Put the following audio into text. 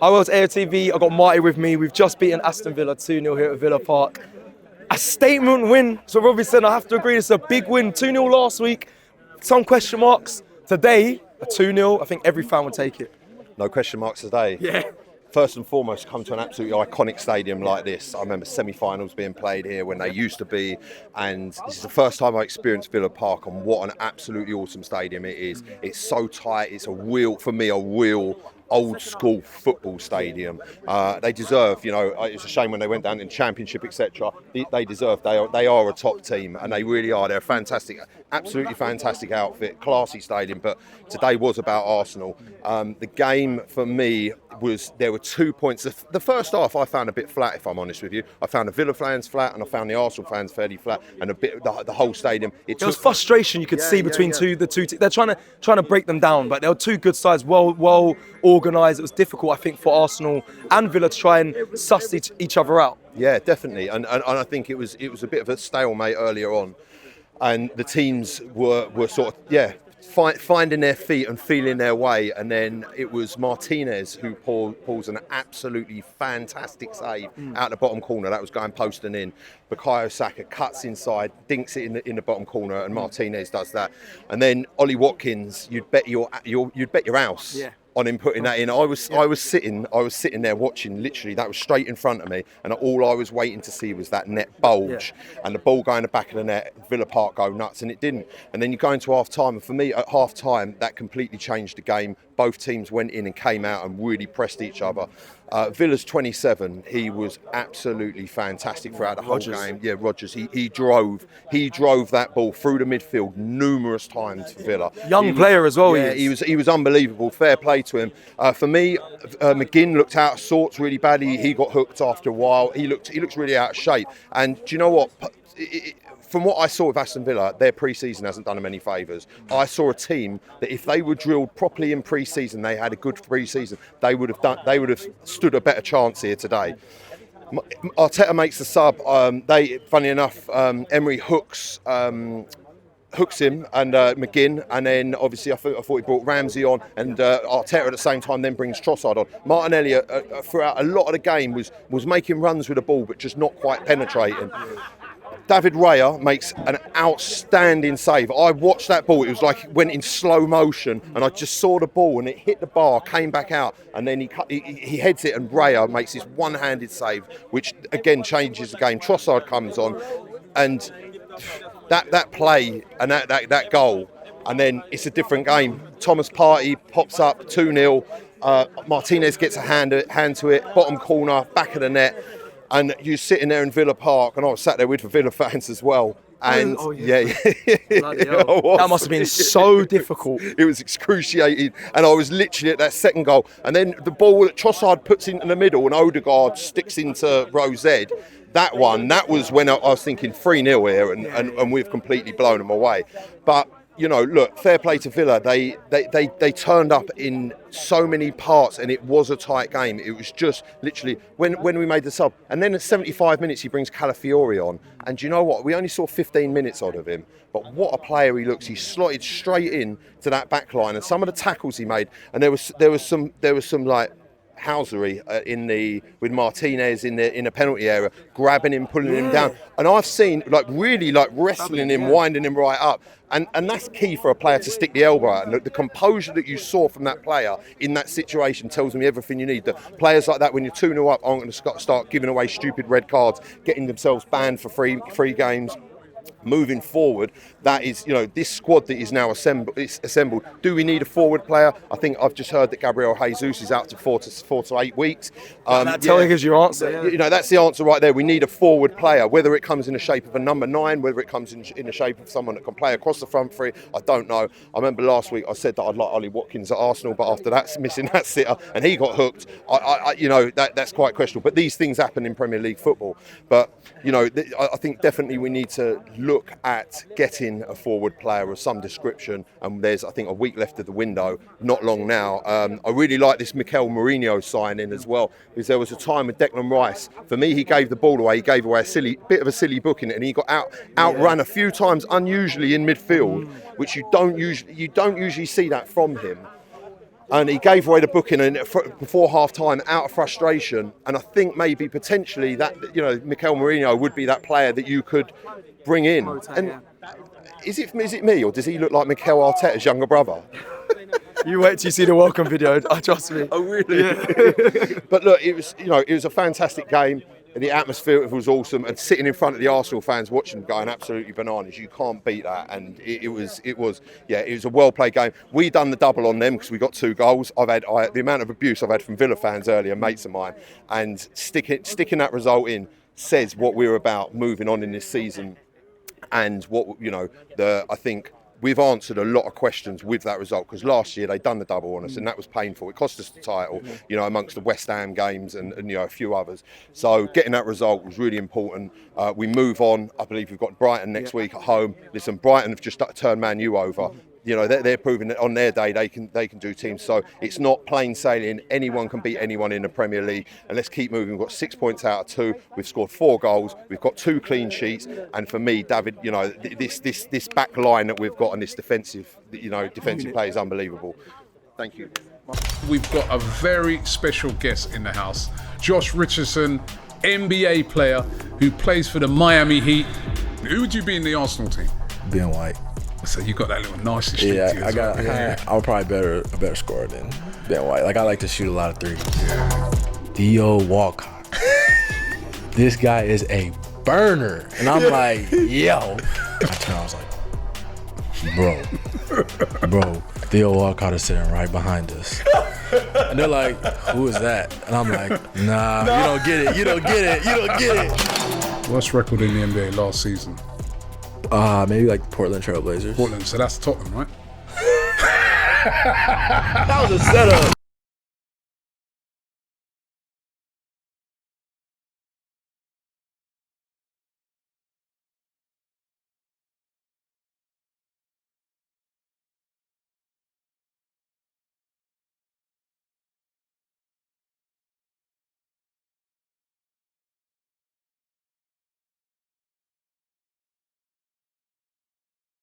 I was AFTV, I got Marty with me. We've just beaten Aston Villa 2-0 here at Villa Park. A statement win. So Robbie said, I have to agree, it's a big win. 2-0 last week, some question marks. Today, a 2-0, I think every fan would take it. No question marks today. Yeah. First and foremost, come to an absolutely iconic stadium like this. I remember semi-finals being played here when they used to be, and this is the first time I experienced Villa Park, and what an absolutely awesome stadium it is. It's so tight, it's a real old school football stadium. They deserve, it's a shame when they went down in Championship, etc. They deserve, they are a top team, and they really are. They're a fantastic, absolutely fantastic outfit, classy stadium, but today was about Arsenal. The game for me there were 2 points. The first half I found a bit flat, if I'm honest with you. I found the Villa fans flat, and I found the Arsenal fans fairly flat, and the whole stadium. There was frustration you could see between the two teams. They're trying to break them down, but they were two good sides, well organised. It was difficult, I think, for Arsenal and Villa to try and suss each other out. Yeah, definitely, and I think it was a bit of a stalemate earlier on, and the teams were sort of finding their feet and feeling their way, and then it was Martinez who pulls an absolutely fantastic save out the bottom corner. That was going posting in. Bukayo Saka cuts inside, dinks it in the bottom corner, and Martinez does that. And then Ollie Watkins, you'd bet your house. Yeah. On him putting that in. I was sitting there watching, literally, that was straight in front of me, and all I was waiting to see was that net bulge and the ball go in the back of the net, Villa Park go nuts, and it didn't. And then you go into half time, and for me at half time that completely changed the game. Both teams went in and came out and really pressed each other. Villa's 27, he was absolutely fantastic throughout the whole game. Yeah, Rodgers, he drove that ball through the midfield numerous times for Villa. Young player as well. Yeah, he was unbelievable. Fair play to him. For me, McGinn looked out of sorts really badly. He got hooked after a while. He looks really out of shape. And do you know what? From what I saw with Aston Villa, their pre-season hasn't done them any favours. I saw a team that if they were drilled properly in pre-season, they had a good pre-season, they would have stood a better chance here today. Arteta makes the sub. Funny enough, Emery hooks him and McGinn, and then obviously I thought he brought Ramsey on, and Arteta at the same time then brings Trossard on. Martinelli throughout a lot of the game was making runs with the ball, but just not quite penetrating. David Raya makes an outstanding save. I watched that ball, it was like it went in slow motion, and I just saw the ball and it hit the bar, came back out, and then he heads it, and Raya makes this one-handed save, which again changes the game. Trossard comes on, and that play and that goal, and then it's a different game. Thomas Partey pops up 2-0, Martinez gets a hand to it, bottom corner, back of the net. And you're sitting there in Villa Park, and I was sat there with the Villa fans as well. And that must have been so difficult. It was excruciating, and I was literally at that second goal. And then the ball that Trossard puts into the middle, and Odegaard sticks into row Z. That was when I was thinking 3-0 here, and we've completely blown them away. But look, fair play to Villa. They turned up in so many parts, and it was a tight game. It was just literally when we made the sub, and then at 75 minutes he brings Calafiori on, and do you know what? We only saw 15 minutes out of him, but what a player he looks. He slotted straight in to that back line, and some of the tackles he made, and there was some like housery with Martinez in the penalty area, grabbing him, pulling him down, and I've seen really wrestling him, winding him right up, and that's key for a player to stick the elbow out. And the composure that you saw from that player in that situation tells me everything you need. That players like that, when you're 2-0 up, aren't going to start giving away stupid red cards, getting themselves banned for free games. Moving forward, that is, this squad that is now assembled. Do we need a forward player? I think I've just heard that Gabriel Jesus is out to 4 to 8 weeks. That telling us your answer. Yeah. That's the answer right there. We need a forward player, whether it comes in the shape of a number 9, whether it comes in the shape of someone that can play across the front three. I don't know. I remember last week I said that I'd like Ollie Watkins at Arsenal, but after that, missing that sitter, and he got hooked. That's quite questionable. But these things happen in Premier League football. But I think definitely we need to look at getting a forward player of some description, and there's, I think, a week left of the window, not long now. I really like this Mikel Mourinho signing as well, because there was a time with Declan Rice. For me, he gave the ball away. He gave away a bit of a silly booking, and he got outrun a few times, unusually in midfield, which you don't usually see that from him. And he gave away the booking before half-time out of frustration. And I think maybe potentially that, Mikel Merino would be that player that you could bring in. Is it me, or does he look like Mikel Arteta's younger brother? You wait till you see the welcome video. Trust me. Oh, really? Yeah. But look, it was a fantastic game. The atmosphere was awesome, and sitting in front of the Arsenal fans watching them going absolutely bananas, you can't beat that. And it was a well-played game. We done the double on them because we got 2 goals. The amount of abuse I've had from Villa fans earlier, mates of mine, and sticking that result in says what we're about moving on in this season, and what I think. We've answered a lot of questions with that result, because last year they done the double on us and that was painful. It cost us the title, amongst the West Ham games and a few others. So getting that result was really important. We move on. I believe we've got Brighton next week at home. Listen, Brighton have just turned Man U over. They're proving that on their day they can do teams. So it's not plain sailing. Anyone can beat anyone in the Premier League. And let's keep moving. We've got 6 points out of 2. We've scored 4 goals. We've got 2 clean sheets. And for me, David, this back line that we've got and this defensive play is unbelievable. Thank you. We've got a very special guest in the house, Josh Richardson, NBA player who plays for the Miami Heat. Who would you be in the Arsenal team? Ben White. So you got that little nasty streak to you as well. I'm probably a better scorer than Ben White. Like, I like to shoot a lot of threes. Yeah. Theo Walcott. This guy is a burner. And I'm like, yo. I turned, I was like, bro, Theo Walcott is sitting right behind us. And they're like, who is that? And I'm like, nah, you don't get it. Worst record in the NBA last season? Maybe like Portland Trail Blazers. Portland, so that's Tottenham, right? That was a setup.